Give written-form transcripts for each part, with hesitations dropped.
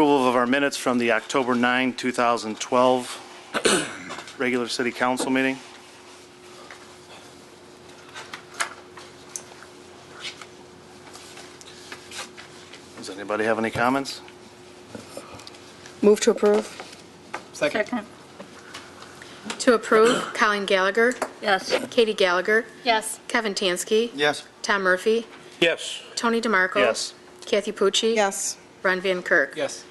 Approval of our minutes from the October 9, 2012 regular city council meeting. Does anybody have any comments? Move to approve. Second. To approve, Colleen Gallagher, Yes. Katie Gallagher, Yes. Kevin Tansky, Yes. Tom Murphy, Yes. Tony DeMarco. Yes. Kathy Pucci. Yes. Ron Van Kirk. Yes.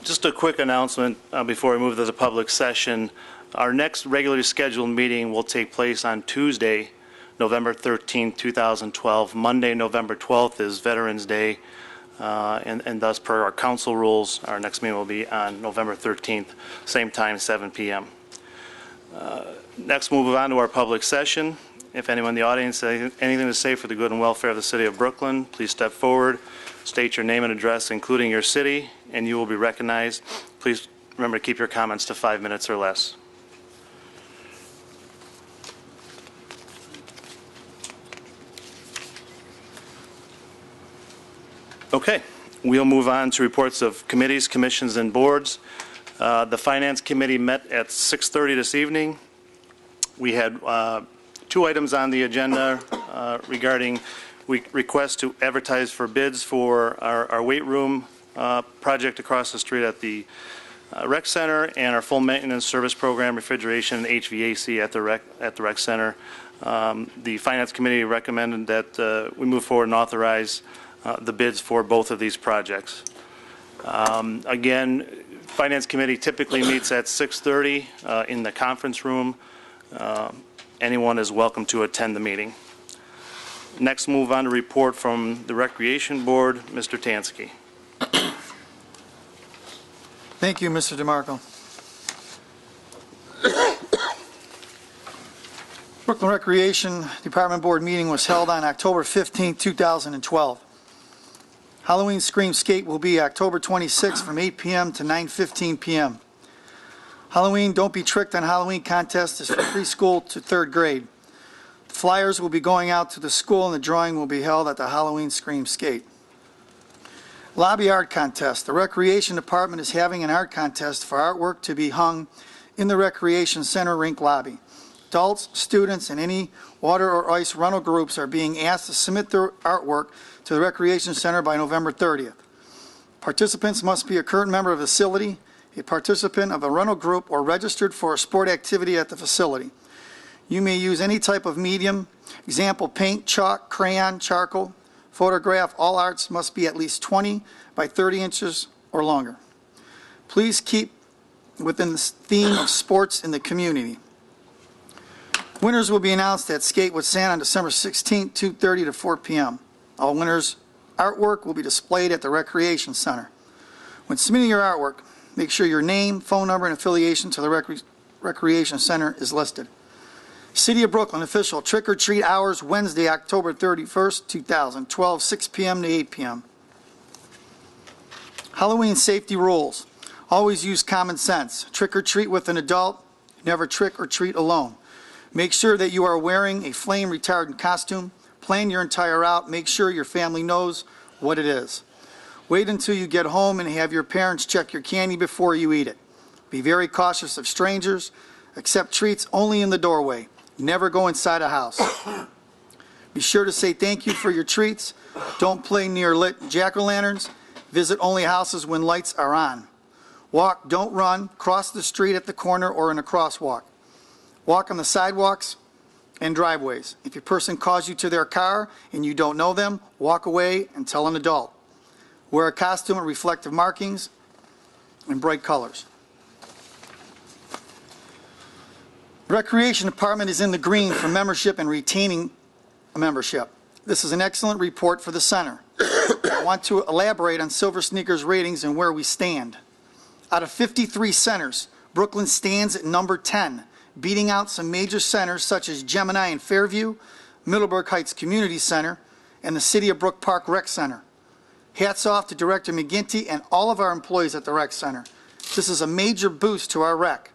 Just a quick announcement before we move to the public session. Our next regularly scheduled meeting will take place on Tuesday, November 13, 2012. Monday, November 12th is Veterans Day, and thus per our council rules, our next meeting will be on November 13th, same time, 7 p.m. Next, we'll move on to our public session. If anyone in the audience has anything to say for the good and welfare of the city of Brooklyn, please step forward, state your name and address, including your city, and you will be recognized. Please remember to keep your comments to 5 minutes or less. Okay, we'll move on to reports of committees, commissions, and boards. The Finance Committee met at 6:30 this evening. We had two items on the agenda regarding requests to advertise for bids for our weight room project across the street at the rec center and our full maintenance service program, refrigeration and HVAC at the rec center. The Finance Committee recommended that we move forward and authorize the bids for both of these projects. Again, Finance Committee typically meets at 6:30 in the conference room. Anyone is welcome to attend the meeting. Next, move on to report from the Recreation Board, Mr. Tansky. Thank you, Mr. DeMarco. Brooklyn Recreation Department Board meeting was held on October 15, 2012. Halloween Scream Skate will be October 26 from 8 p.m. to 9:15 p.m. Halloween Don't Be Tricked on Halloween contest is for preschool to 3rd grade. The flyers will be going out to the school and the drawing will be held at the Halloween Scream Skate. Lobby Art Contest. The Recreation Department is having an art contest for artwork to be hung in the Recreation Center rink lobby. Adults, students, and any water or ice rental groups are being asked to submit their artwork to the Recreation Center by November 30th. Participants must be a current member of the facility, a participant of a rental group, or registered for a sport activity at the facility. You may use any type of medium, example paint, chalk, crayon, charcoal, photograph. All arts must be at least 20 by 30 inches or longer. Please keep within the theme of sports in the community. Winners will be announced at Skate with Santa on December 16th, 2:30 to 4 p.m. All winners' artwork will be displayed at the Recreation Center. When submitting your artwork, make sure your name, phone number, and affiliation to the Recreation Center is listed. City of Brooklyn official trick-or-treat hours Wednesday, October 31st, 2012, 6 p.m. to 8 p.m. Halloween safety rules. Always use common sense. Trick-or-treat with an adult. Never trick-or-treat alone. Make sure that you are wearing a flame retardant costume. Plan your entire route. Make sure your family knows what it is. Wait until you get home and have your parents check your candy before you eat it. Be very cautious of strangers. Accept treats only in the doorway. Never go inside a house. Be sure to say thank you for your treats. Don't play near lit jack-o'-lanterns. Visit only houses when lights are on. Walk, don't run. Cross the street at the corner or in a crosswalk. Walk on the sidewalks and driveways. If a person calls you to their car and you don't know them, walk away and tell an adult. Wear a costume with reflective markings and bright colors. The Recreation Department is in the green for membership and retaining a membership. This is an excellent report for the center. I want to elaborate on Silver Sneakers ratings and where we stand. Out of 53 centers, Brooklyn stands at number 10, beating out some major centers such as Gemini and Fairview, Middleburg Heights Community Center, and the City of Brook Park Rec Center. Hats off to Director McGinty and all of our employees at the Rec Center. This is a major boost to our rec,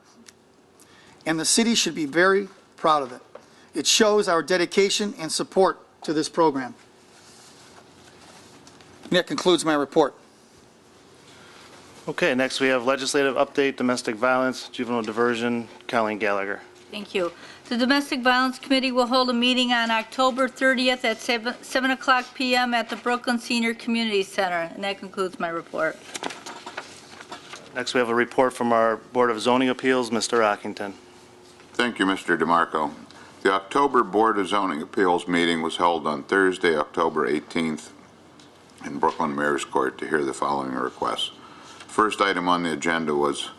and the city should be very proud of it. It shows our dedication and support to this program. And that concludes my report. Okay, next we have legislative update, domestic violence, juvenile diversion, Colleen Gallagher. Thank you. The Domestic Violence Committee will hold a meeting on October 30th at 7 o'clock p.m. at the Brooklyn Senior Community Center. And that concludes my report. Next, we have a report from our Board of Zoning Appeals, Mr. Ockington. Thank you, Mr. DeMarco. The October Board of Zoning Appeals meeting was held on Thursday, October 18th in Brooklyn Mayor's Court to hear the following requests. First item on the agenda was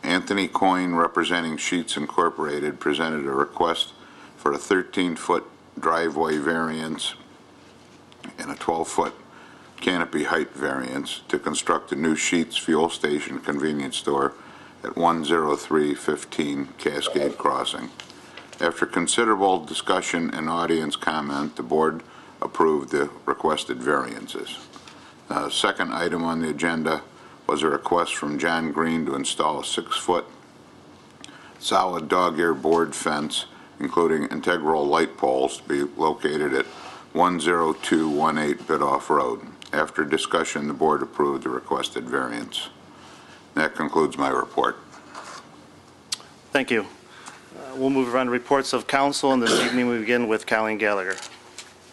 Anthony Coyne, representing Sheets Incorporated, presented a request for a 13-foot driveway variance and a 12-foot canopy height variance to construct a new Sheets fuel station convenience store at 10315 Cascade Crossing. After considerable discussion and audience comment, the board approved the requested variances. Second item on the agenda was a request from John Green to install a 6-foot solid dog-ear board fence, including integral light poles, to be located at 10218 Bidoff Road. After discussion, the board approved the requested variance. That concludes my report. Thank you. We'll move on to reports of council, and this evening we begin with Colleen Gallagher.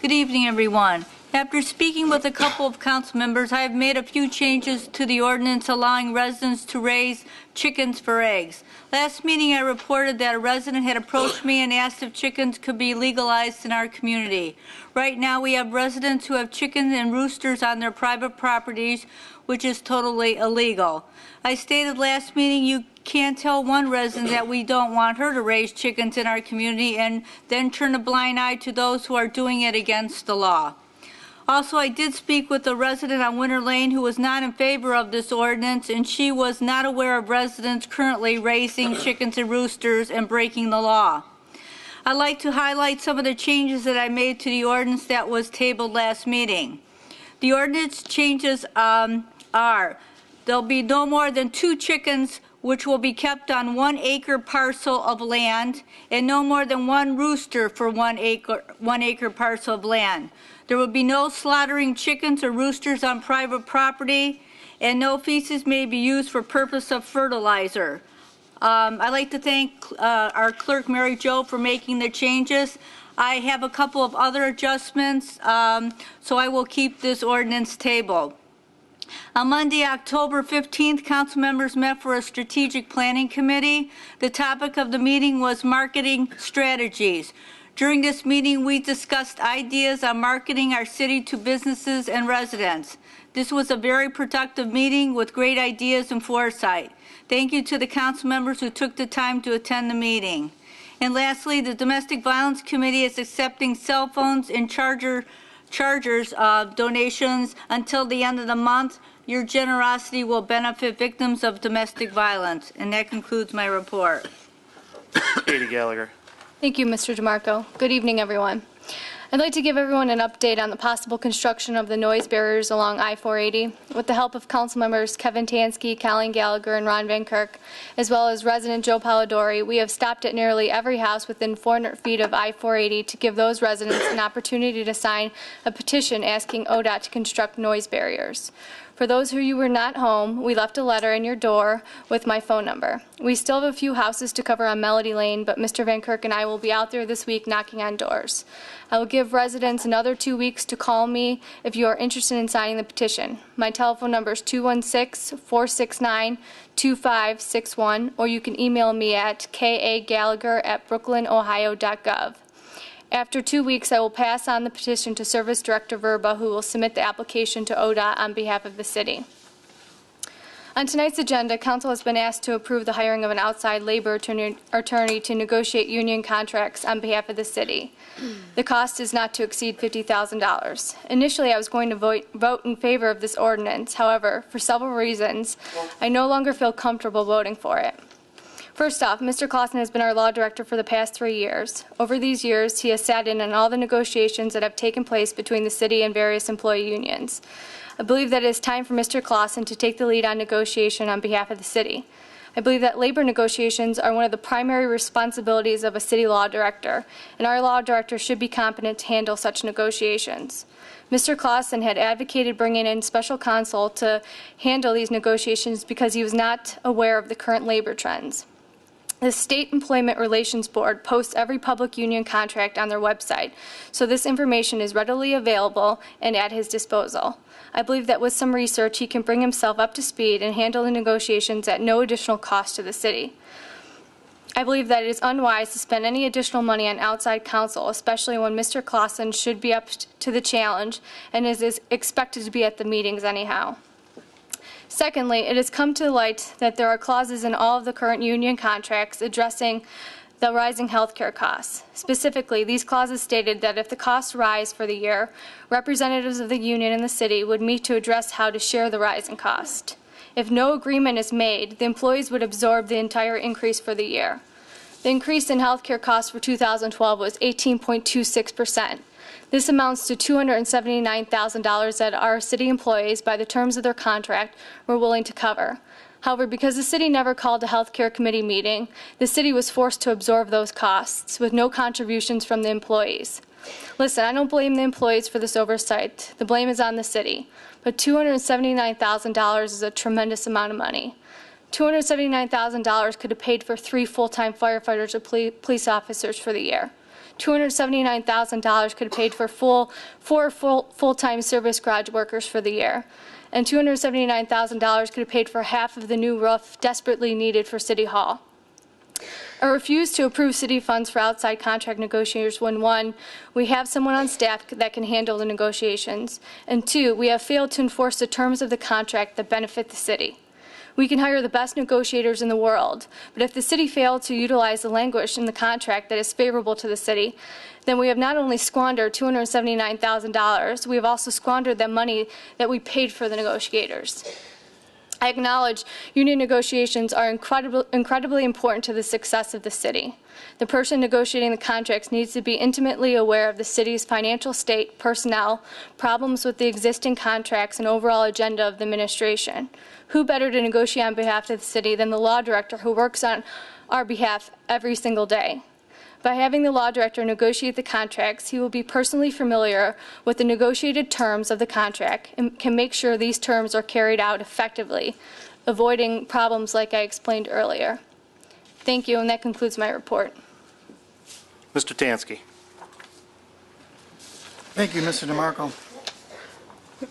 Good evening, everyone. After speaking with a couple of council members, I have made a few changes to the ordinance allowing residents to raise chickens for eggs. Last meeting, I reported that a resident had approached me and asked if chickens could be legalized in our community. Right now, we have residents who have chickens and roosters on their private properties, which is totally illegal. I stated last meeting you can't tell one resident that we don't want her to raise chickens in our community and then turn a blind eye to those who are doing it against the law. Also, I did speak with a resident on Winter Lane who was not in favor of this ordinance, and she was not aware of residents currently raising chickens and roosters and breaking the law. I'd like to highlight some of the changes that I made to the ordinance that was tabled last meeting. The ordinance changes are there'll be no more than 2 chickens which will be kept on 1 acre parcel of land, and no more than 1 rooster for 1 acre parcel of land. There will be no slaughtering chickens or roosters on private property, and no feces may be used for purpose of fertilizer. I'd like to thank our clerk, Mary Jo, for making the changes. I have a couple of other adjustments, so I will keep this ordinance tabled. On Monday, October 15th, council members met for a strategic planning committee. The topic of the meeting was marketing strategies. During this meeting, we discussed ideas on marketing our city to businesses and residents. This was a very productive meeting with great ideas and foresight. Thank you to the council members who took the time to attend the meeting. And lastly, the Domestic Violence Committee is accepting cell phones and chargers donations until the end of the month. Your generosity will benefit victims of domestic violence. And that concludes my report. Katie Gallagher. Thank you, Mr. DeMarco. Good evening, everyone. I'd like to give everyone an update on the possible construction of the noise barriers along I-480. With the help of council members Kevin Tansky, Colleen Gallagher, and Ron Van Kirk, as well as resident Joe Polidori, we have stopped at nearly every house within 400 feet of I-480 to give those residents an opportunity to sign a petition asking ODOT to construct noise barriers. For those of you who were not home, we left a letter in your door with my phone number. We still have a few houses to cover on Melody Lane, but Mr. Van Kirk and I will be out there this week knocking on doors. I will give residents another 2 weeks to call me if you are interested in signing the petition. My telephone number is 216-469-2561, or you can email me at kagallagher@brooklynohio.gov. After 2 weeks, I will pass on the petition to Service Director Verba, who will submit the application to ODOT on behalf of the city. On tonight's agenda, Council has been asked to approve the hiring of an outside labor attorney to negotiate union contracts on behalf of the city. The cost is not to exceed $50,000. Initially, I was going to vote in favor of this ordinance. However, for several reasons, I no longer feel comfortable voting for it. First off, Mr. Clausen has been our law director for the past 3 years. Over these years, he has sat in on all the negotiations that have taken place between the city and various employee unions. I believe that it is time for Mr. Clausen to take the lead on negotiation on behalf of the city. I believe that labor negotiations are one of the primary responsibilities of a city law director, and our law director should be competent to handle such negotiations. Mr. Clausen had advocated bringing in special counsel to handle these negotiations because he was not aware of the current labor trends. The State Employment Relations Board posts every public union contract on their website, so this information is readily available and at his disposal. I believe that with some research, he can bring himself up to speed and handle the negotiations at no additional cost to the city. I believe that it is unwise to spend any additional money on outside counsel, especially when Mr. Clausen should be up to the challenge and is expected to be at the meetings anyhow. Secondly, it has come to light that there are clauses in all of the current union contracts addressing the rising health care costs. Specifically, these clauses stated that if the costs rise for the year, representatives of the union and the city would meet to address how to share the rising cost. If no agreement is made, the employees would absorb the entire increase for the year. The increase in health care costs for 2012 was 18.26%. This amounts to $279,000 that our city employees, by the terms of their contract, were willing to cover. However, because the city never called a health care committee meeting, the city was forced to absorb those costs with no contributions from the employees. Listen, I don't blame the employees for this oversight. The blame is on the city. But $279,000 is a tremendous amount of money. $279,000 could have paid for 3 full-time firefighters or police officers for the year. $279,000 could have paid for 4 full-time service garage workers for the year. And $279,000 could have paid for half of the new roof desperately needed for City Hall. I refuse to approve city funds for outside contract negotiators when 1, we have someone on staff that can handle the negotiations, and 2, we have failed to enforce the terms of the contract that benefit the city. We can hire the best negotiators in the world, but if the city failed to utilize the language in the contract that is favorable to the city, then we have not only squandered $279,000, we have also squandered the money that we paid for the negotiators. I acknowledge union negotiations are incredibly important to the success of the city. The person negotiating the contracts needs to be intimately aware of the city's financial state, personnel, problems with the existing contracts, and overall agenda of the administration. Who better to negotiate on behalf of the city than the law director who works on our behalf every single day? By having the law director negotiate the contracts, he will be personally familiar with the negotiated terms of the contract and can make sure these terms are carried out effectively, avoiding problems like I explained earlier. Thank you, and that concludes my report. Mr. Tansky. Thank you, Mr. DeMarco.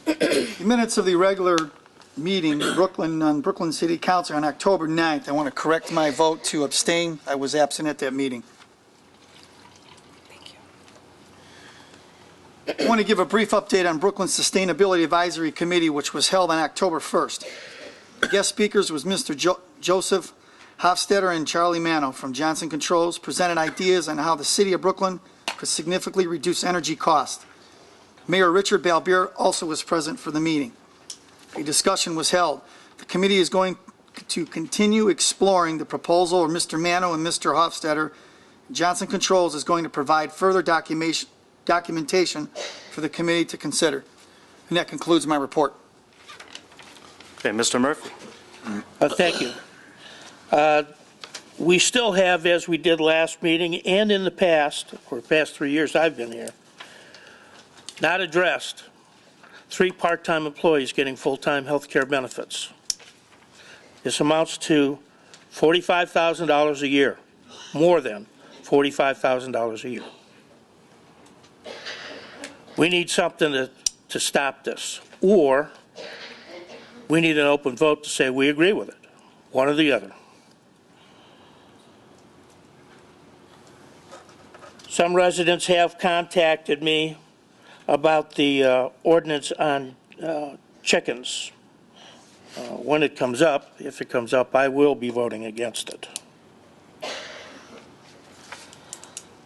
The minutes of the regular meeting on Brooklyn City Council on October 9th. I want to correct my vote to abstain. I was absent at that meeting. I want to give a brief update on Brooklyn Sustainability Advisory Committee, which was held on October 1st. The guest speakers was Mr. Joseph Hofstetter and Charlie Mano from Johnson Controls, presented ideas on how the city of Brooklyn could significantly reduce energy costs. Mayor Richard Balbier also was present for the meeting. A discussion was held. The committee is going to continue exploring the proposal of Mr. Mano and Mr. Hofstetter. Johnson Controls is going to provide further documentation for the committee to consider. And that concludes my report. Okay, Mr. Murphy. Thank you. We still have, as we did last meeting and in the past, or past 3 years I've been here, not addressed 3 part-time employees getting full-time health care benefits. This amounts to $45,000 a year, more than $45,000 a year. We need something to stop this, or we need an open vote to say we agree with it, one or the other. Some residents have contacted me about the ordinance on chickens. When it comes up, if it comes up, I will be voting against it.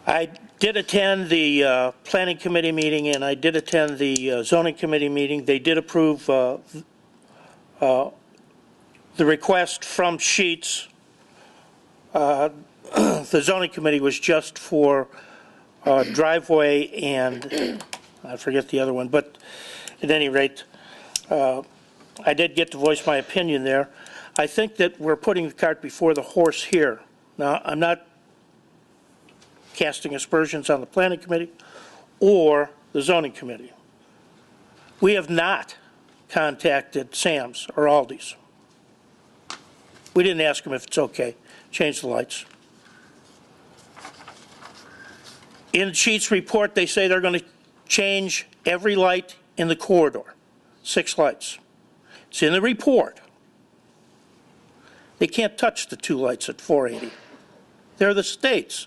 I did attend the Planning Committee meeting, and I did attend the Zoning Committee meeting. They did approve the request from Sheets. The Zoning Committee was just for driveway and I forget the other one, but at any rate, I did get to voice my opinion there. I think that we're putting the cart before the horse here. Now, I'm not casting aspersions on the planning committee or the zoning committee. We have not contacted Sam's or Aldi's. We didn't ask them if it's okay, change the lights. In Sheets' report, they say they're going to change every light in the corridor, 6 lights. It's in the report. They can't touch the 2 lights at 480. They're the state's.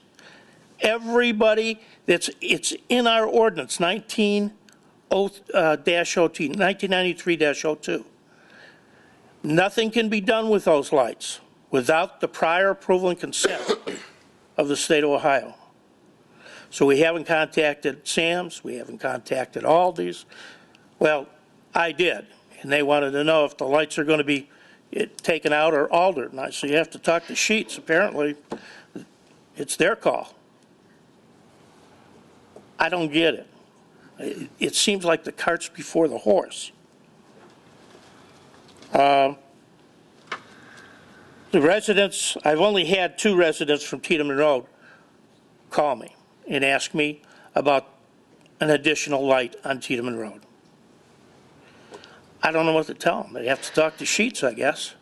Everybody, it's in our ordinance, 1993-02. Nothing can be done with those lights without the prior approval and consent of the state of Ohio. So we haven't contacted Sam's, we haven't contacted Aldi's. Well, I did, and they wanted to know if the lights are going to be taken out or altered. And I said, you have to talk to Sheets. Apparently, it's their call. I don't get it. It seems like the cart's before the horse. The residents, I've only had 2 residents from Tiedemann Road call me and ask me about an additional light on Tiedemann Road. I don't know what to tell them. They have to talk to Sheets, I guess.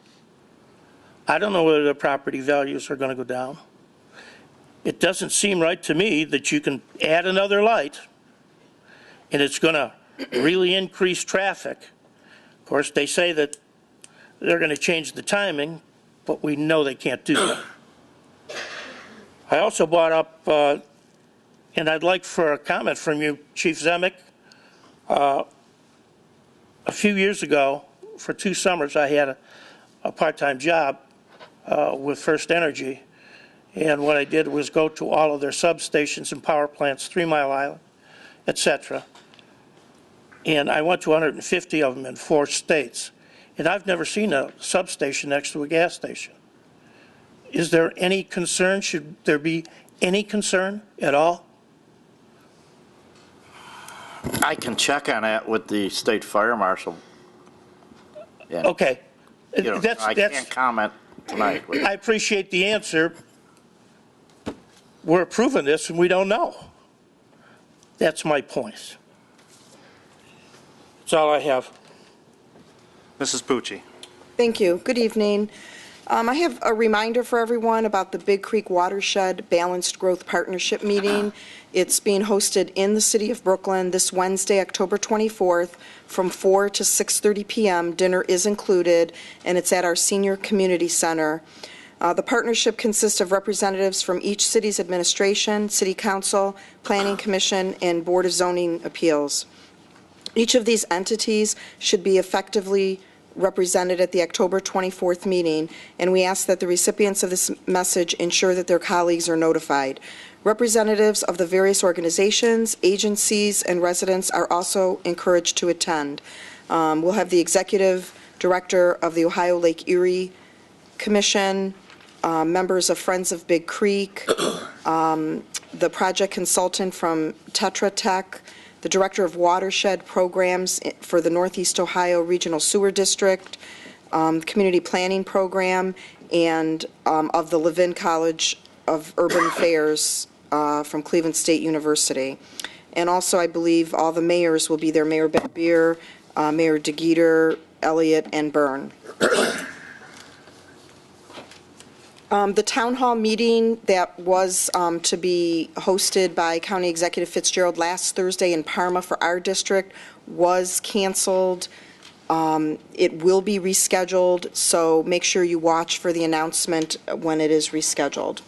I don't know whether the property values are going to go down. It doesn't seem right to me that you can add another light and it's going to really increase traffic. Of course, they say that they're going to change the timing, but we know they can't do that. I also brought up, and I'd like for a comment from you, Chief Zemek. A few years ago, for 2 summers, I had a part-time job with First Energy. And what I did was go to all of their substations and power plants, 3 Mile Island, et cetera. And I went to 150 of them in 4 states. And I've never seen a substation next to a gas station. Is there any concern? Should there be any concern at all? I can check on that with the state fire marshal. And, Okay. you know, I can't comment tonight. I appreciate the answer. We're approving this and we don't know. That's my point. That's all I have. Mrs. Pucci. Thank you. Good evening. I have a reminder for everyone about the Big Creek Watershed Balanced Growth Partnership meeting. It's being hosted in the city of Brooklyn this Wednesday, October 24th, from 4 to 6:30 p.m. Dinner is included, and it's at our Senior Community Center. The partnership consists of representatives from each city's administration, city council, planning commission, and board of zoning appeals. Each of these entities should be effectively represented at the October 24th meeting, and we ask that the recipients of this message ensure that their colleagues are notified. Representatives of the various organizations, agencies, and residents are also encouraged to attend. We'll have the executive director of the Ohio Lake Erie Commission, members of Friends of Big Creek, the project consultant from Tetra Tech, the Director of Watershed Programs for the Northeast Ohio Regional Sewer District, Community Planning Program, and of the Levin College of Urban Affairs from Cleveland State University. And also, I believe all the mayors will be there, Mayor Beer, Mayor DeGeeter, Elliott, and Byrne. The town hall meeting that was to be hosted by County Executive Fitzgerald last Thursday in Parma for our district was canceled. It will be rescheduled, so make sure you watch for the announcement when it is rescheduled.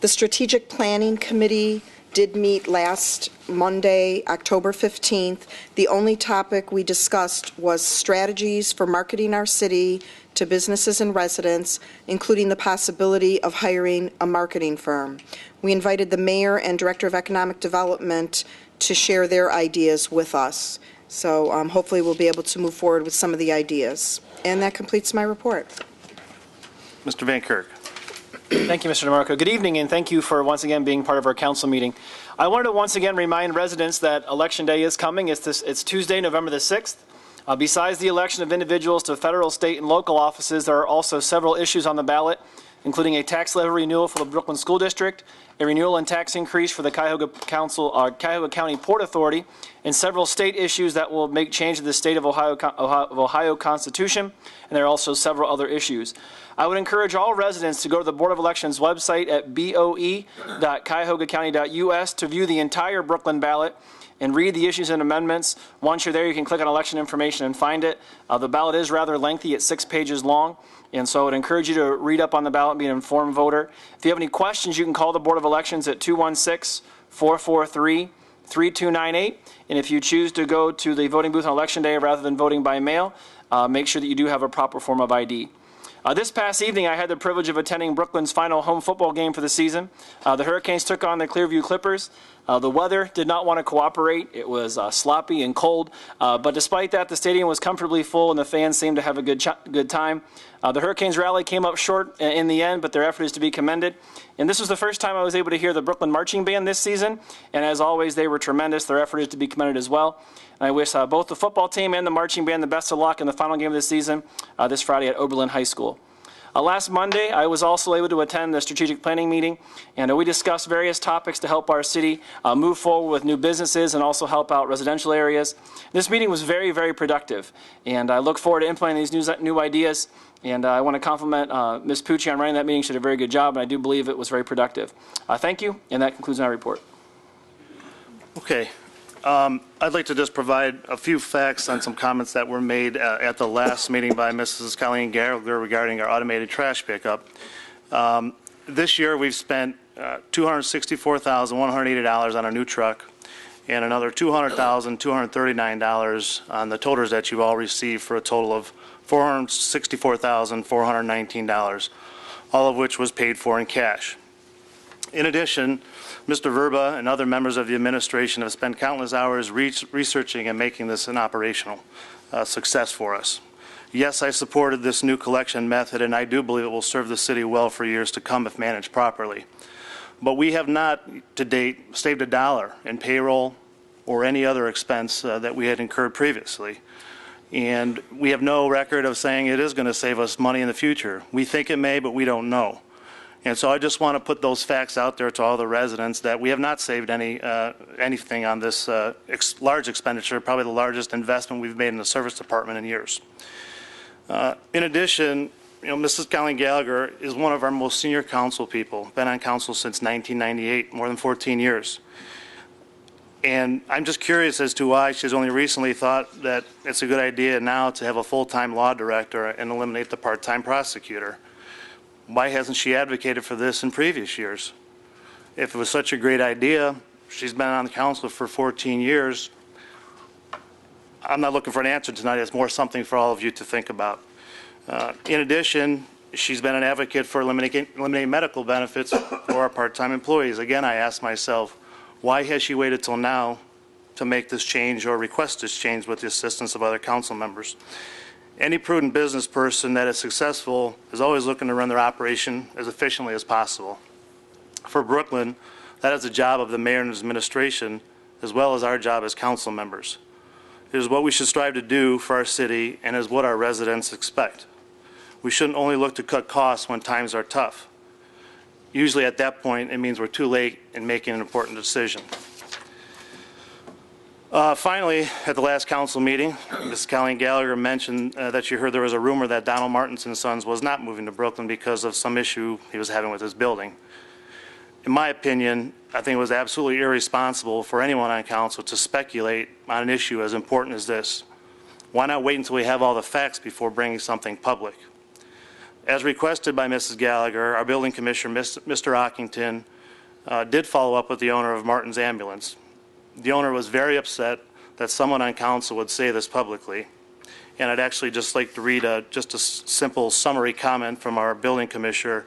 The Strategic Planning Committee did meet last Monday, October 15th. The only topic we discussed was strategies for marketing our city to businesses and residents, including the possibility of hiring a marketing firm. We invited the mayor and director of economic development to share their ideas with us. So hopefully we'll be able to move forward with some of the ideas. And that completes my report. Mr. Van Kirk. Thank you, Mr. DeMarco. Good evening, and thank you for once again being part of our council meeting. I wanted to once again remind residents that Election Day is coming. It's Tuesday, November the 6th. Besides the election of individuals to federal, state, and local offices, there are also several issues on the ballot, including a tax levy renewal for the Brooklyn School District, a renewal and tax increase for the Cuyahoga County Port Authority, and several state issues that will make change to the state of Ohio Constitution, and there are also several other issues. I would encourage all residents to go to the Board of Elections website at boe.cuyahogacounty.us to view the entire Brooklyn ballot and read the issues and amendments. Once you're there, you can click on election information and find it. The ballot is rather lengthy. It's 6 pages long. And so I would encourage you to read up on the ballot and be an informed voter. If you have any questions, you can call the Board of Elections at 216-443-3298. And if you choose to go to the voting booth on Election Day rather than voting by mail, make sure that you do have a proper form of ID. This past evening, I had the privilege of attending Brooklyn's final home football game for the season. The Hurricanes took on the Clearview Clippers. The weather did not want to cooperate. It was sloppy and cold. But despite that, the stadium was comfortably full and the fans seemed to have a good time. The Hurricanes rally came up short in the end, but their effort is to be commended. And this was the first time I was able to hear the Brooklyn Marching Band this season. And as always, they were tremendous. Their effort is to be commended as well. And I wish both the football team and the marching band the best of luck in the final game of the season this Friday at Oberlin High School. Last Monday, I was also able to attend the strategic planning meeting, and we discussed various topics to help our city move forward with new businesses and also help out residential areas. This meeting was very, very productive, and I look forward to implementing these new ideas. And I want to compliment Ms. Pucci on running that meeting. She did a very good job, and I do believe it was very productive. Thank you, and that concludes my report. Okay. I'd like to just provide a few facts on some comments that were made at the last meeting by Mrs. Colleen Gallagher regarding our automated trash pickup. This year, we've spent $264,180 on a new truck and another $200,239 on the toters that you've all received for a total of $464,419, all of which was paid for in cash. In addition, Mr. Verba and other members of the administration have spent countless hours researching and making this an operational success for us. Yes, I supported this new collection method, and I do believe it will serve the city well for years to come if managed properly. But we have not, to date, saved a dollar in payroll or any other expense that we had incurred previously. And we have no record of saying it is going to save us money in the future. We think it may, but we don't know. And so I just want to put those facts out there to all the residents that we have not saved anything on this large expenditure, probably the largest investment we've made in the service department in years. In addition, Mrs. Colleen Gallagher is one of our most senior council people, been on council since 1998, more than 14 years. And I'm just curious as to why she's only recently thought that it's a good idea now to have a full-time law director and eliminate the part-time prosecutor. Why hasn't she advocated for this in previous years? If it was such a great idea, she's been on the council for 14 years. I'm not looking for an answer tonight. It's more something for all of you to think about. In addition, she's been an advocate for eliminating medical benefits for our part-time employees. Again, I ask myself, why has she waited till now to make this change or request this change with the assistance of other council members? Any prudent business person that is successful is always looking to run their operation as efficiently as possible. For Brooklyn, that is the job of the mayor and his administration, as well as our job as council members. It is what we should strive to do for our city and is what our residents expect. We shouldn't only look to cut costs when times are tough. Usually at that point, it means we're too late in making an important decision. Finally, at the last council meeting, Ms. Colleen Gallagher mentioned that she heard there was a rumor that Donald Martins and Sons was not moving to Brooklyn because of some issue he was having with his building. In my opinion, I think it was absolutely irresponsible for anyone on council to speculate on an issue as important as this. Why not wait until we have all the facts before bringing something public? As requested by Mrs. Gallagher, our building commissioner, Mr. Ockington, did follow up with the owner of Martin's Ambulance. The owner was very upset that someone on council would say this publicly. And I'd actually just like to read just a simple summary comment from our building commissioner.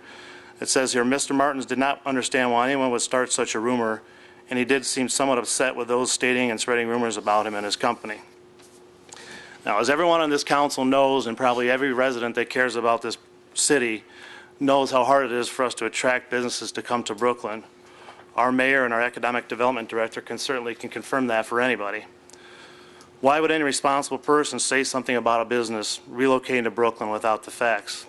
It says here, Mr. Martins did not understand why anyone would start such a rumor, and he did seem somewhat upset with those stating and spreading rumors about him and his company. Now, as everyone on this council knows, and probably every resident that cares about this city knows how hard it is for us to attract businesses to come to Brooklyn. Our mayor and our economic development director certainly can confirm that for anybody. Why would any responsible person say something about a business relocating to Brooklyn without the facts?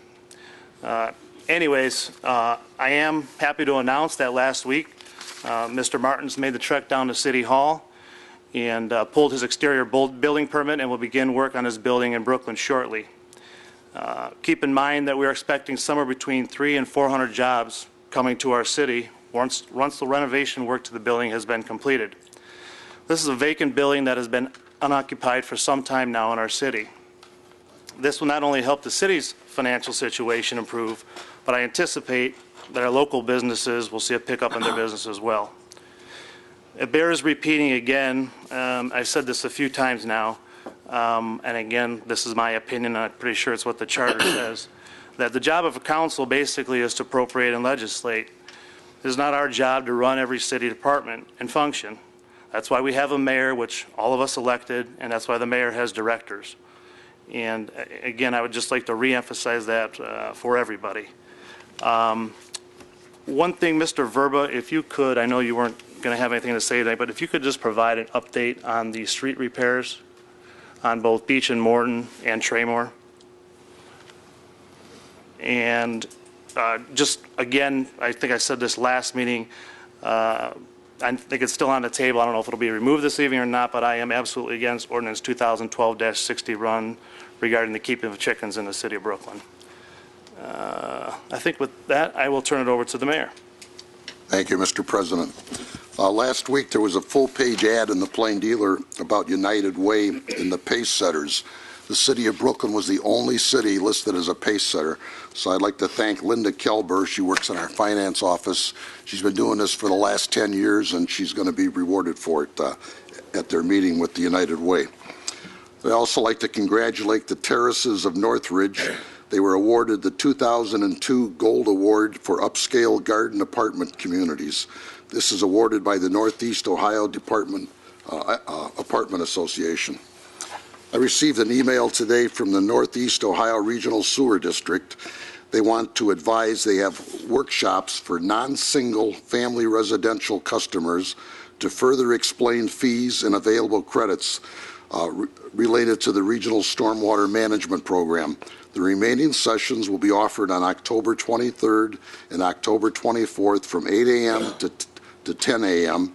Anyways, I am happy to announce that last week, Mr. Martins made the trek down to City Hall and pulled his exterior building permit and will begin work on his building in Brooklyn shortly. Keep in mind that we're expecting somewhere between 300 and 400 jobs coming to our city once the renovation work to the building has been completed. This is a vacant building that has been unoccupied for some time now in our city. This will not only help the city's financial situation improve, but I anticipate that our local businesses will see a pickup in their business as well. It bears repeating again, I've said this a few times now, and again, this is my opinion, and I'm pretty sure it's what the charter says, that the job of a council basically is to appropriate and legislate. It is not our job to run every city department and function. That's why we have a mayor, which all of us elected, and that's why the mayor has directors. And again, I would just like to reemphasize that for everybody. One thing, Mr. Verba, if you could, I know you weren't going to have anything to say today, but if you could just provide an update on the street repairs on both Beach and Morton and Traymore. And just again, I think I said this last meeting, I think it's still on the table. I don't know if it'll be removed this evening or not, but I am absolutely against ordinance 2012-60 run regarding the keeping of chickens in the city of Brooklyn. I think with that, I will turn it over to the mayor. Thank you, Mr. President. Last week, there was a full-page ad in the Plain Dealer about United Way and the pace setters. The city of Brooklyn was the only city listed as a pace setter. So I'd like to thank Linda Kelber. She works in our finance office. She's been doing this for the last 10 years, and she's going to be rewarded for it at their meeting with the United Way. I'd also like to congratulate the Terraces of Northridge. They were awarded the 2002 Gold Award for Upscale Garden Apartment Communities. This is awarded by the Northeast Ohio Apartment Association. I received an email today from the Northeast Ohio Regional Sewer District. They want to advise they have workshops for non-single family residential customers to further explain fees and available credits related to the Regional Stormwater Management Program. The remaining sessions will be offered on October 23rd and October 24th from 8 a.m. to 10 a.m.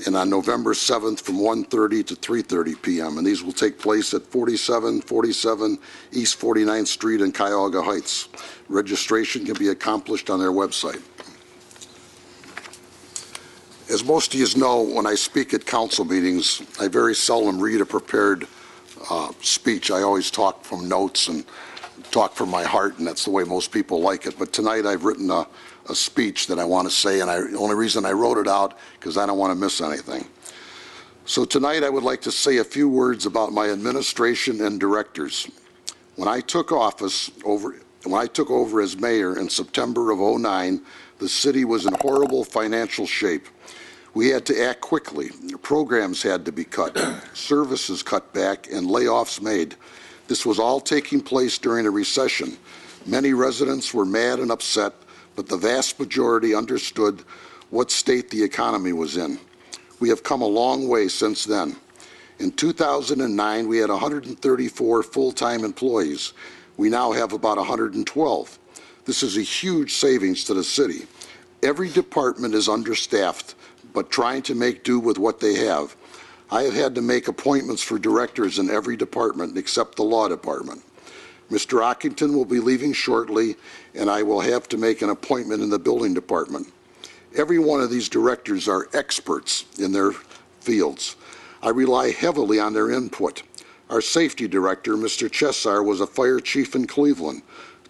and on November 7th from 1:30 to 3:30 p.m. And these will take place at 4747 East 49th Street in Cuyahoga Heights. Registration can be accomplished on their website. As most of you know, when I speak at council meetings, I very seldom read a prepared speech. I always talk from notes and talk from my heart, and that's the way most people like it. But tonight I've written a speech that I want to say, and the only reason I wrote it out because I don't want to miss anything. So tonight I would like to say a few words about my administration and directors. When I took over as mayor in September of '09, the city was in horrible financial shape. We had to act quickly. Programs had to be cut, services cut back, and layoffs made. This was all taking place during a recession. Many residents were mad and upset, but the vast majority understood what state the economy was in. We have come a long way since then. In 2009, we had 134 full-time employees. We now have about 112. This is a huge savings to the city. Every department is understaffed, but trying to make do with what they have. I have had to make appointments for directors in every department except the law department. Mr. Ockington will be leaving shortly, and I will have to make an appointment in the building department. Every one of these directors are experts in their fields. I rely heavily on their input. Our safety director, Mr. Chessar, was a fire chief in Cleveland,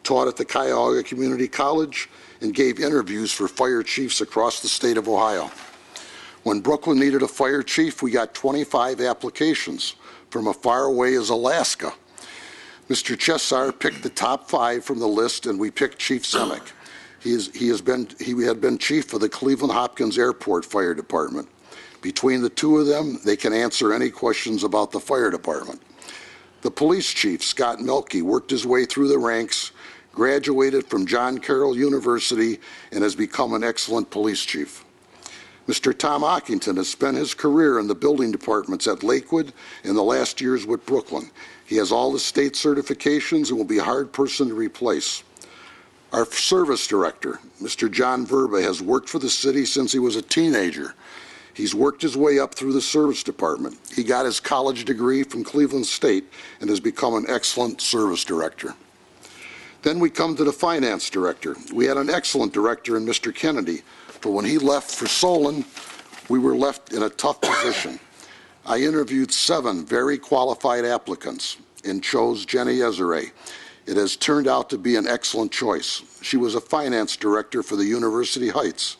taught at the Cuyahoga Community College, and gave interviews for fire chiefs across the state of Ohio. When Brooklyn needed a fire chief, we got 25 applications from as far away as Alaska. Mr. Chessar picked the top 5 from the list, and we picked Chief Semick. He had been chief of the Cleveland Hopkins Airport Fire Department. Between the two of them, they can answer any questions about the fire department. The police chief, Scott Melke, worked his way through the ranks, graduated from John Carroll University, and has become an excellent police chief. Mr. Tom Ockington has spent his career in the building departments at Lakewood and the last years with Brooklyn. He has all the state certifications and will be a hard person to replace. Our service director, Mr. John Verba, has worked for the city since he was a teenager. He's worked his way up through the service department. He got his college degree from Cleveland State and has become an excellent service director. Then we come to the finance director. We had an excellent director in Mr. Kennedy, but when he left for Solon, we were left in a tough position. I interviewed 7 very qualified applicants and chose Jenny Ezere. It has turned out to be an excellent choice. She was a finance director for the University Heights,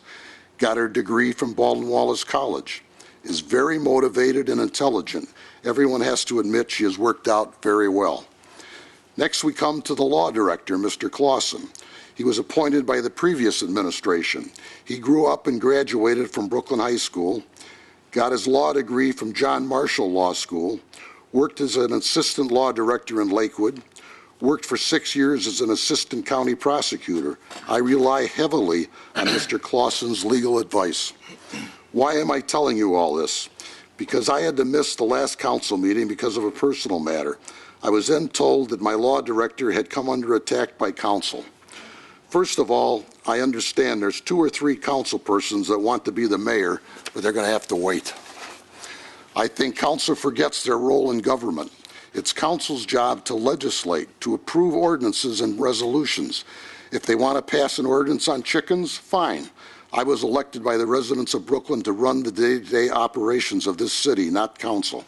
got her degree from Baldwin Wallace College, is very motivated and intelligent. Everyone has to admit she has worked out very well. Next, we come to the law director, Mr. Clausen. He was appointed by the previous administration. He grew up and graduated from Brooklyn High School, got his law degree from John Marshall Law School, worked as an assistant law director in Lakewood, worked for 6 years as an assistant county prosecutor. I rely heavily on Mr. Clausen's legal advice. Why am I telling you all this? Because I had to miss the last council meeting because of a personal matter. I was then told that my law director had come under attack by council. First of all, I understand there's 2 or 3 council persons that want to be the mayor, but they're going to have to wait. I think council forgets their role in government. It's council's job to legislate, to approve ordinances and resolutions. If they want to pass an ordinance on chickens, fine. I was elected by the residents of Brooklyn to run the day-to-day operations of this city, not council.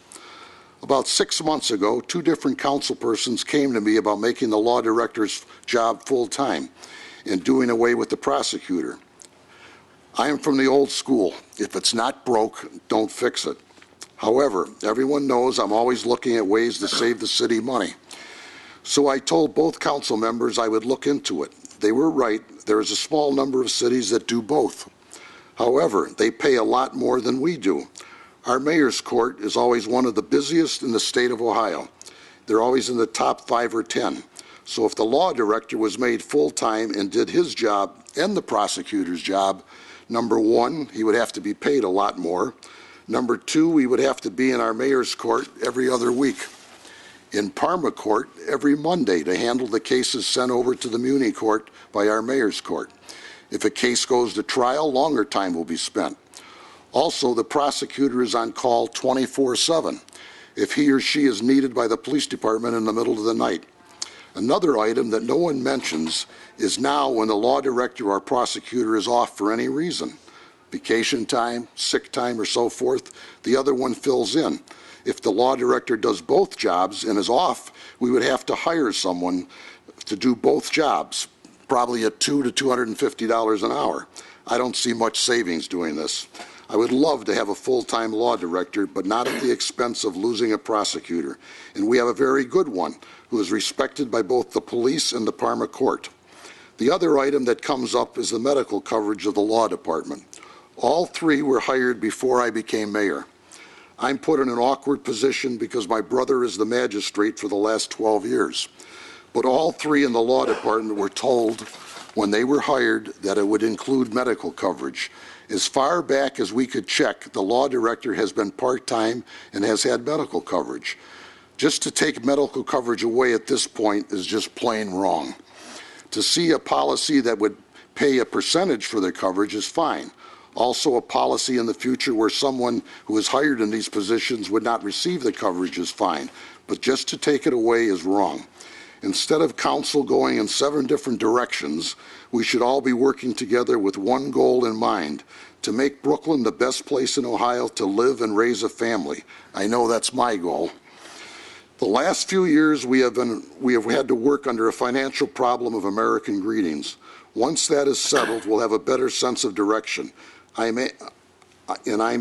About 6 months ago, 2 different council persons came to me about making the law director's job full-time and doing away with the prosecutor. I am from the old school. If it's not broke, don't fix it. However, everyone knows I'm always looking at ways to save the city money. So I told both council members I would look into it. They were right. There is a small number of cities that do both. However, they pay a lot more than we do. Our mayor's court is always one of the busiest in the state of Ohio. They're always in the top 5 or 10. So if the law director was made full-time and did his job and the prosecutor's job, number 1, he would have to be paid a lot more. Number 2, we would have to be in our mayor's court every other week. In Parma Court every Monday to handle the cases sent over to the Muni Court by our mayor's court. If a case goes to trial, longer time will be spent. Also, the prosecutor is on call 24/7 if he or she is needed by the police department in the middle of the night. Another item that no one mentions is now when the law director or prosecutor is off for any reason, vacation time, sick time, or so forth, the other one fills in. If the law director does both jobs and is off, we would have to hire someone to do both jobs, probably at $200 to $250 an hour. I don't see much savings doing this. I would love to have a full-time law director, but not at the expense of losing a prosecutor. And we have a very good one who is respected by both the police and the Parma Court. The other item that comes up is the medical coverage of the law department. All 3 were hired before I became mayor. I'm put in an awkward position because my brother is the magistrate for the last 12 years. But all 3 in the law department were told when they were hired that it would include medical coverage. As far back as we could check, the law director has been part-time and has had medical coverage. Just to take medical coverage away at this point is just plain wrong. To see a policy that would pay a percentage for their coverage is fine. Also, a policy in the future where someone who is hired in these positions would not receive the coverage is fine, but just to take it away is wrong. Instead of council going in 7 different directions, we should all be working together with one goal in mind, to make Brooklyn the best place in Ohio to live and raise a family. I know that's my goal. The last few years we have had to work under a financial problem of American Greetings. Once that is settled, we'll have a better sense of direction. I'm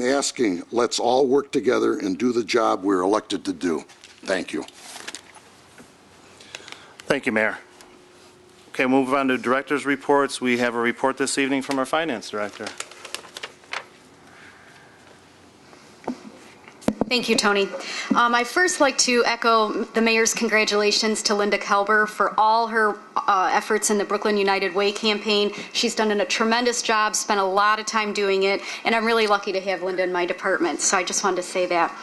asking, let's all work together and do the job we're elected to do. Thank you. Thank you, Mayor. Okay, move on to director's reports. We have a report this evening from our finance director. Thank you, Tony. I'd first like to echo the mayor's congratulations to Linda Kelber for all her efforts in the Brooklyn United Way campaign. She's done a tremendous job, spent a lot of time doing it, and I'm really lucky to have Linda in my department, so I just wanted to say that.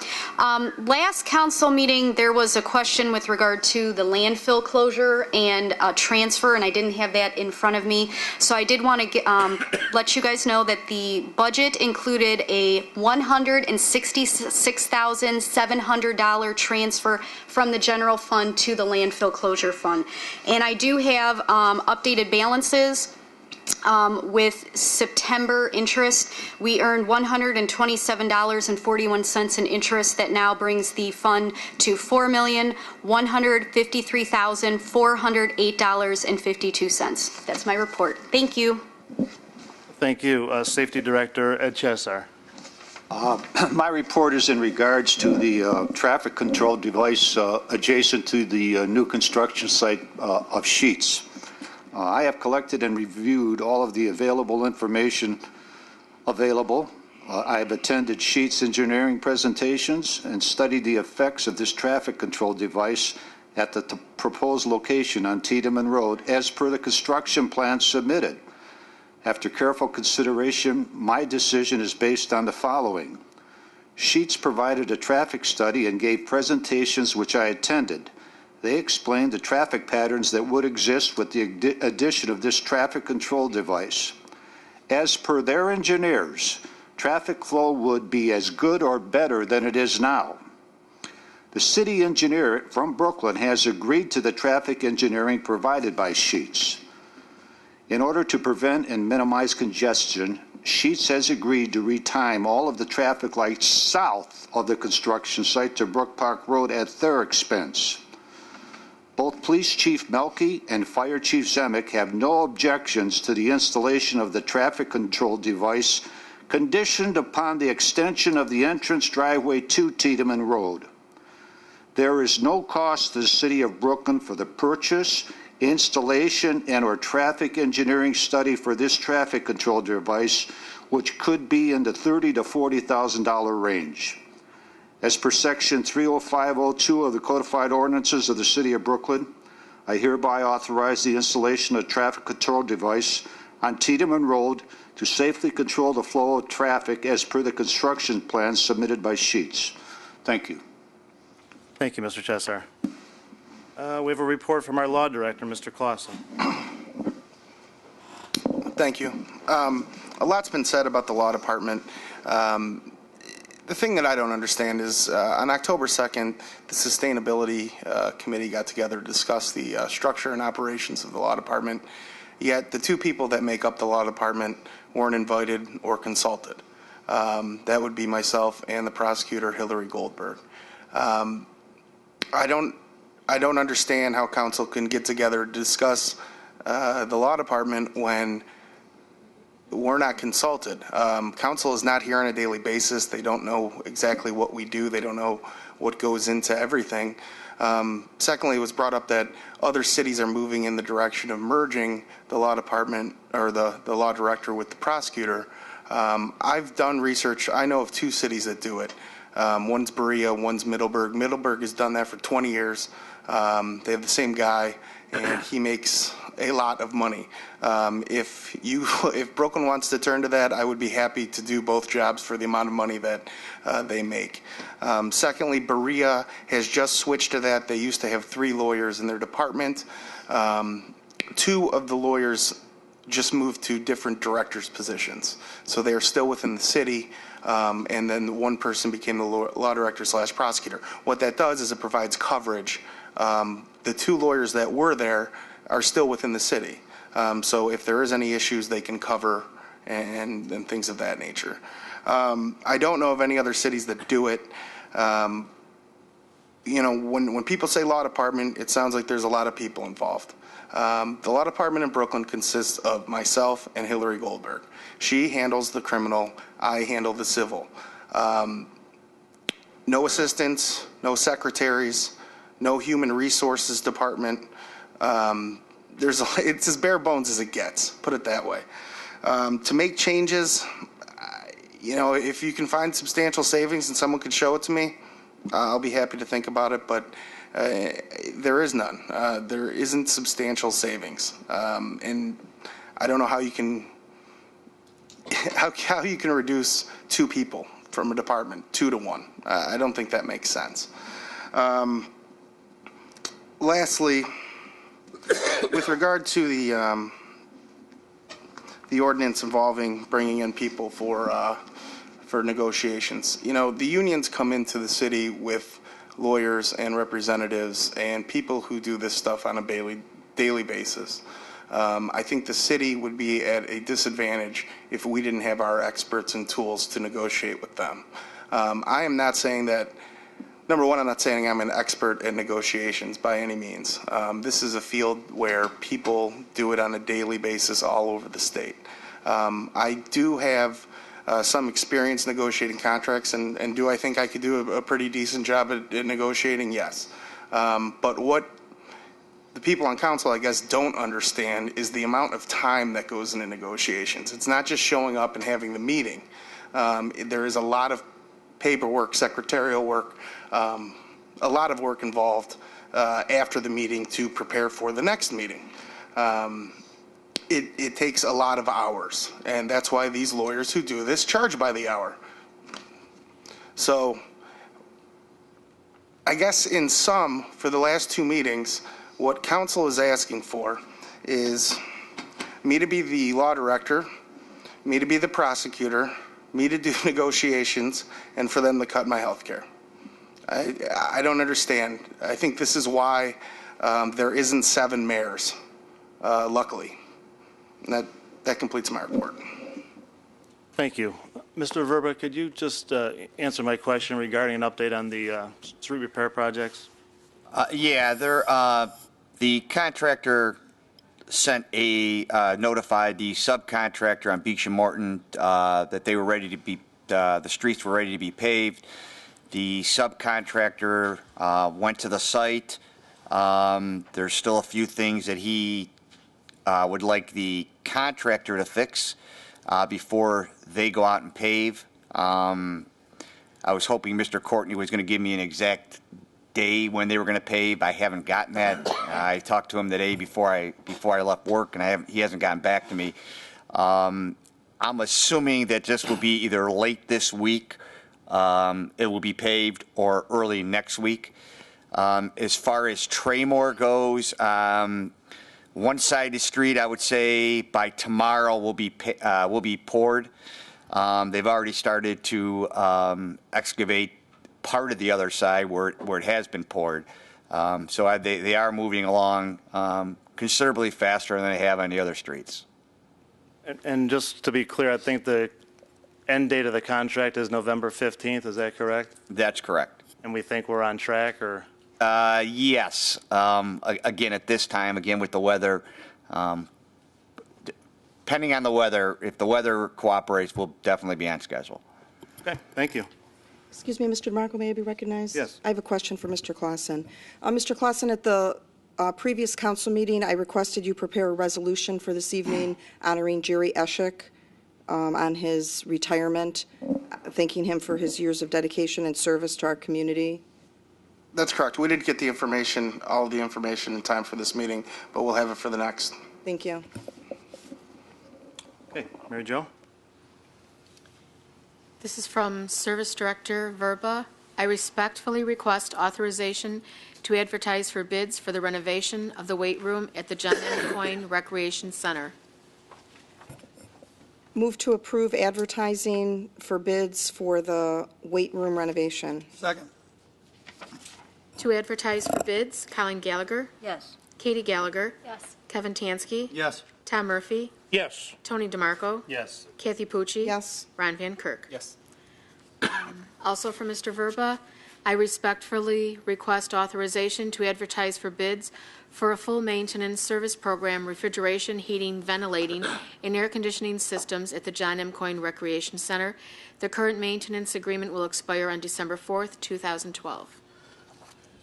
Last council meeting, there was a question with regard to the landfill closure and transfer, and I didn't have that in front of me, so I did want to let you guys know that the budget included a $166,700 transfer from the general fund to the landfill closure fund. And I do have updated balances with September interest. We earned $127.41 in interest. That now brings the fund to $4,153,408.52. That's my report. Thank you. Thank you. Safety Director Ed Chesar. My report is in regards to the traffic control device adjacent to the new construction site of Sheetz. I have collected and reviewed all of the available information available. I have attended Sheetz engineering presentations and studied the effects of this traffic control device at the proposed location on Tiedemann Road as per the construction plan submitted. After careful consideration, my decision is based on the following. Sheetz provided a traffic study and gave presentations which I attended. They explained the traffic patterns that would exist with the addition of this traffic control device. As per their engineers, traffic flow would be as good or better than it is now. The city engineer from Brooklyn has agreed to the traffic engineering provided by Sheetz. In order to prevent and minimize congestion, Sheetz has agreed to retime all of the traffic lights south of the construction site to Brook Park Road at their expense. Both Police Chief Melke and Fire Chief Zemek have no objections to the installation of the traffic control device conditioned upon the extension of the entrance driveway to Tiedemann Road. There is no cost to the City of Brooklyn for the purchase, installation, and/or traffic engineering study for this traffic control device, which could be in the $30,000 to $40,000 range. As per Section 30502 of the Codified Ordinances of the City of Brooklyn, I hereby authorize the installation of a traffic control device on Tiedemann Road to safely control the flow of traffic as per the construction plan submitted by Sheetz. Thank you. Thank you, Mr. Chesar. We have a report from our Law Director, Mr. Clausen. Thank you. A lot's been said about the Law Department. The thing that I don't understand is on October 2nd, the Sustainability Committee got together to discuss the structure and operations of the Law Department, yet the two people that make up the Law Department weren't invited or consulted. That would be myself and the prosecutor, Hillary Goldberg. I don't understand how council can get together to discuss the Law Department when we're not consulted. Council is not here on a daily basis. They don't know exactly what we do. They don't know what goes into everything. Secondly, it was brought up that other cities are moving in the direction of merging the Law Department or the Law Director with the prosecutor. I've done research. I know of two cities that do it. One's Berea, one's Middleburg. Middleburg has done that for 20 years. They have the same guy, and he makes a lot of money. If Brooklyn wants to turn to that, I would be happy to do both jobs for the amount of money that they make. Secondly, Berea has just switched to that. They used to have 3 lawyers in their department. 2 of the lawyers just moved to different directors' positions. So they are still within the city, and then one person became the law director / prosecutor. What that does is it provides coverage. The 2 lawyers that were there are still within the city. So if there is any issues, they can cover and things of that nature. I don't know of any other cities that do it. You know, when people say Law Department, it sounds like there's a lot of people involved. The Law Department in Brooklyn consists of myself and Hillary Goldberg. She handles the criminal, I handle the civil. No assistants, no secretaries, no human resources department. It's as bare bones as it gets, put it that way. To make changes, if you can find substantial savings and someone could show it to me, I'll be happy to think about it, but there is none. There isn't substantial savings. And I don't know how you can how you can reduce 2 people from a department 2 to 1. I don't think that makes sense. Lastly, with regard to the ordinance involving bringing in people for negotiations, the unions come into the city with lawyers and representatives and people who do this stuff on a daily basis. I think the city would be at a disadvantage if we didn't have our experts and tools to negotiate with them. I am not saying that, number one, I'm not saying I'm an expert at negotiations by any means. This is a field where people do it on a daily basis all over the state. I do have some experience negotiating contracts, and do I think I could do a pretty decent job at negotiating? Yes. But what the people on council, I guess, don't understand is the amount of time that goes into negotiations. It's not just showing up and having the meeting. There is a lot of paperwork, secretarial work, a lot of work involved after the meeting to prepare for the next meeting. It takes a lot of hours, and that's why these lawyers who do this charge by the hour. So I guess in sum, for the last 2 meetings, what council is asking for is me to be the law director, me to be the prosecutor, me to do negotiations, and for them to cut my health care. I don't understand. I think this is why there isn't 7 mayors, luckily. And that completes my report. Thank you. Mr. Verba, could you just answer my question regarding an update on the street repair projects? Yeah, the contractor sent notified the subcontractor on Beach and Morton that they were ready to be, the streets were ready to be paved. The subcontractor went to the site. There's still a few things that he would like the contractor to fix before they go out and pave. I was hoping Mr. Courtney was going to give me an exact day when they were going to pave. I haven't gotten that. I talked to him the day before I left work, and he hasn't gotten back to me. I'm assuming that this will be either late this week, it will be paved, or early next week. As far as Traymore goes, one side of the street, I would say by tomorrow will be poured. They've already started to excavate part of the other side where it has been poured. So they are moving along considerably faster than they have on the other streets. And just to be clear, I think the end date of the contract is November 15th. Is that correct? That's correct. And we think we're on track, or? Yes. Again, at this time, again with the weather, depending on the weather, if the weather cooperates, we'll definitely be on schedule. Okay, thank you. Excuse me, Mr. DeMarco, may I be recognized? Yes. I have a question for Mr. Clausen. Mr. Clausen, at the previous council meeting, I requested you prepare a resolution for this evening honoring Jerry Eschik on his retirement, thanking him for his years of dedication and service to our community. That's correct. We didn't get the information, all of the information in time for this meeting, but we'll have it for the next. Thank you. Okay, Mary Jo? This is from Service Director Verba. I respectfully request authorization to advertise for bids for the renovation of the weight room at the John M. Coyne Recreation Center. Move to approve advertising for bids for the weight room renovation. Second. To advertise for bids, Colin Gallagher, Yes. Katie Gallagher, Yes. Kevin Tansky, Yes. Tom Murphy, Yes. Tony DeMarco, Yes. Kathy Pucci. Yes. Ron Van Kirk. Yes. Also from Mr. Verba, I respectfully request authorization to advertise for bids for a full maintenance service program, refrigeration, heating, ventilating, and air conditioning systems at the John M. Coyne Recreation Center. The current maintenance agreement will expire on December 4th, 2012.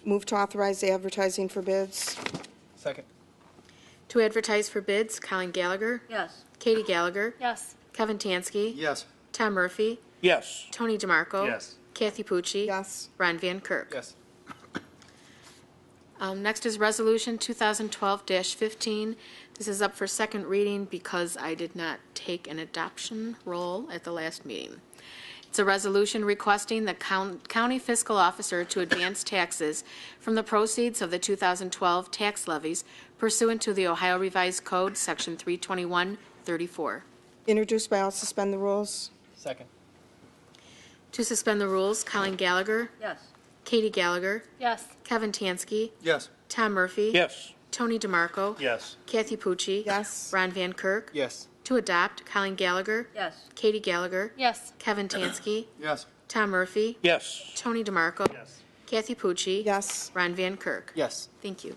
Move to authorize the advertising for bids. Second. To advertise for bids, Colin Gallagher, Yes. Katie Gallagher, Yes. Kevin Tansky, Yes. Tom Murphy, Yes. Tony DeMarco. Yes. Kathy Pucci. Yes. Ron Van Kirk. Yes. Next is Resolution 2012-15. This is up for second reading because I did not take an adoption roll at the last meeting. It's a resolution requesting the county fiscal officer to advance taxes from the proceeds of the 2012 tax levies pursuant to the Ohio Revised Code, Section 321-34. Introduced by all, suspend the rules? Second. To suspend the rules, Colin Gallagher, Yes. Katie Gallagher, Yes. Kevin Tansky, Yes. Tom Murphy. Yes. Tony DeMarco. Yes. Kathy Pucci. Yes. Ron Van Kirk. Yes. To adopt, Colin Gallagher, Yes. Katie Gallagher, Yes. Kevin Tansky, Yes. Tom Murphy, Yes. Tony DeMarco. Yes. Kathy Pucci. Yes. Ron Van Kirk. Yes. Thank you.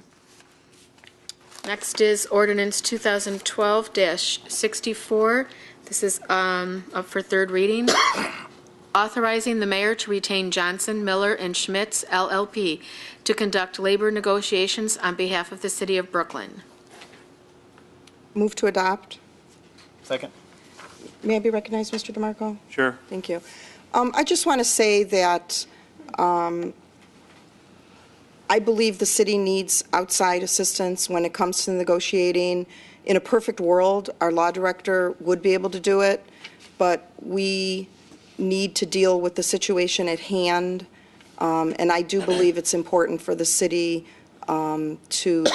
Next is ordinance 2012-64. This is up for third reading. Authorizing the mayor to retain Johnson, Miller, and Schmitz LLP to conduct labor negotiations on behalf of the city of Brooklyn. Move to adopt. Second. May I be recognized, Mr. DeMarco? Sure. Thank you. I just want to say that I believe the city needs outside assistance when it comes to negotiating. In a perfect world, our law director would be able to do it, but we need to deal with the situation at hand, and I do believe it's important for the city to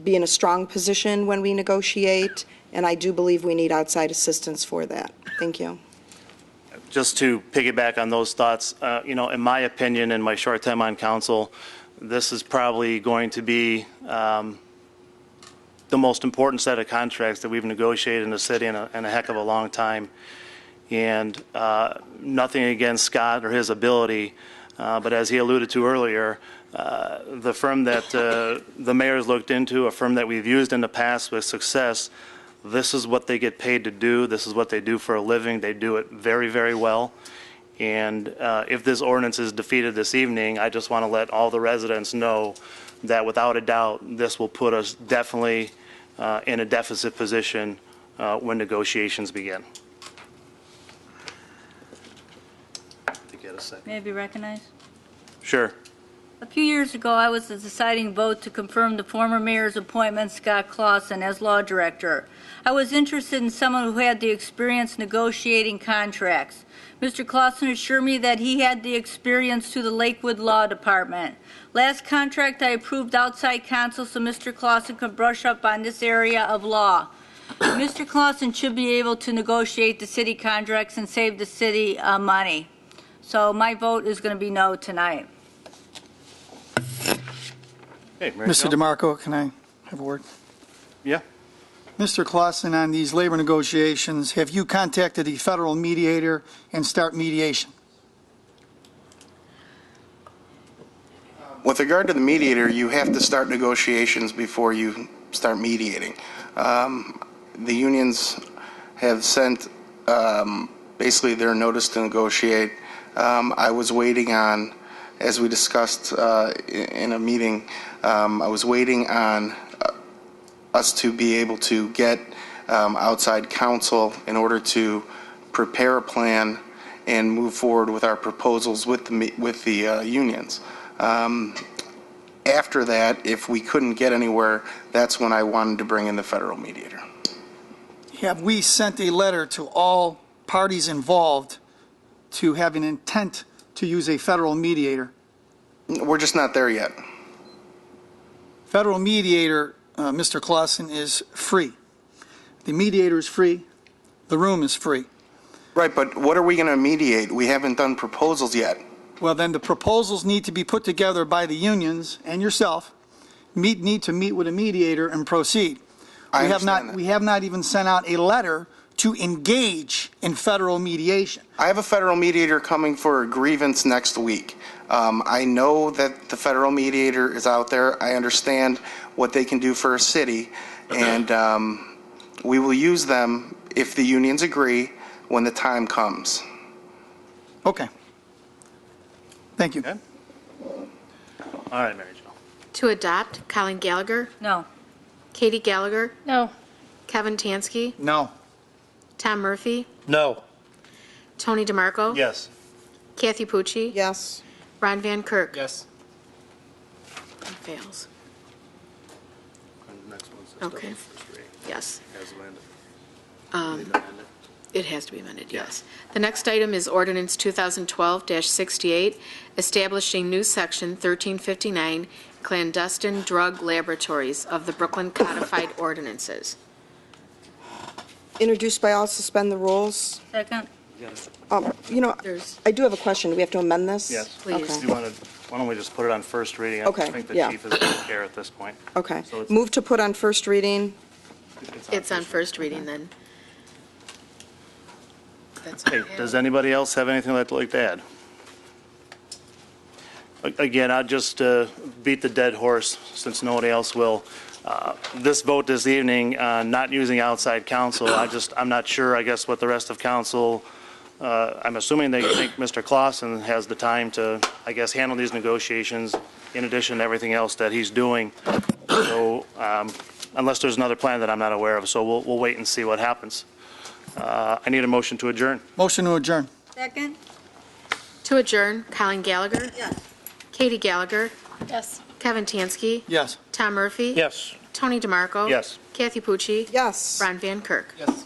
be in a strong position when we negotiate, and I do believe we need outside assistance for that. Thank you. Just to piggyback on those thoughts, in my opinion, in my short time on council, this is probably going to be the most important set of contracts that we've negotiated in the city in a heck of a long time. And nothing against Scott or his ability, but as he alluded to earlier, the firm that the mayor's looked into, a firm that we've used in the past with success, this is what they get paid to do. This is what they do for a living. They do it very, very well. And if this ordinance is defeated this evening, I just want to let all the residents know that without a doubt, this will put us definitely in a deficit position when negotiations begin. To get a second. May I be recognized? Sure. A few years ago, I was the deciding vote to confirm the former mayor's appointment, Scott Clausen, as law director. I was interested in someone who had the experience negotiating contracts. Mr. Clausen assured me that he had the experience to the Lakewood Law Department. Last contract I approved outside counsel so Mr. Clausen could brush up on this area of law. Mr. Clausen should be able to negotiate the city contracts and save the city money. So my vote is going to be no tonight. Hey, Mary Mr. Jo? DeMarco, can I have a word? Yeah. Mr. Clausen, on these labor negotiations, have you contacted the federal mediator and start mediation? With regard to the mediator, you have to start negotiations before you start mediating. The unions have sent basically their notice to negotiate. I was waiting on, as we discussed in a meeting, I was waiting on us to be able to get outside counsel in order to prepare a plan and move forward with our proposals with the unions. After that, if we couldn't get anywhere, that's when I wanted to bring in the federal mediator. Have we sent a letter to all parties involved to have an intent to use a federal mediator? We're just not there yet. Federal mediator, Mr. Clausen, is free. The mediator is free. The room is free. Right, but what are we going to mediate? We haven't done proposals yet. Well, then the proposals need to be put together by the unions and yourself. Need to meet with a mediator and proceed. I understand that. We have not even sent out a letter to engage in federal mediation. I have a federal mediator coming for a grievance next week. I know that the federal mediator is out there. I understand what they can do for a city, and we will use them if the unions agree when the time comes. Okay. Thank you. Okay. All right, Mary Jo. To adopt, Colin Gallagher, No. Katie Gallagher, No. Kevin Tansky, No. Tom Murphy, No. Tony DeMarco? Yes. Kathy Pucci? Yes. Ron Van Kirk? Yes. Fails. Okay. Yes. It has to be amended, yes. The next item is ordinance 2012-68, establishing new section 1359, clandestine drug laboratories of the Brooklyn Codified Ordinances. Introduced by all, suspend the rules. Second. You know, There's, I do have a question. Do we have to amend this? Yes. Please. Okay. Do you want to, why don't we just put it on first reading? I Okay, think the yeah. chief is going to care at this point. Okay. So it's- Move to put on first reading. it's on first reading then. That's all I Okay, have. does anybody else have anything they'd like to add? Again, I'll just beat the dead horse, since nobody else will. This vote this evening, not using outside counsel, I'm not sure, I guess, what the rest of council, I'm assuming they think Mr. Clausen has the time to, I guess, handle these negotiations in addition to everything else that he's doing. So unless there's another plan that I'm not aware of, so we'll wait and see what happens. I need a motion to adjourn. Motion to adjourn. Second. To adjourn, Colin Gallagher? Yes. Katie Gallagher? Yes. Kevin Tansky? Yes. Tom Murphy? Yes. Tony DeMarco? Yes. Kathy Pucci? Yes. Ron Van Kirk? Yes.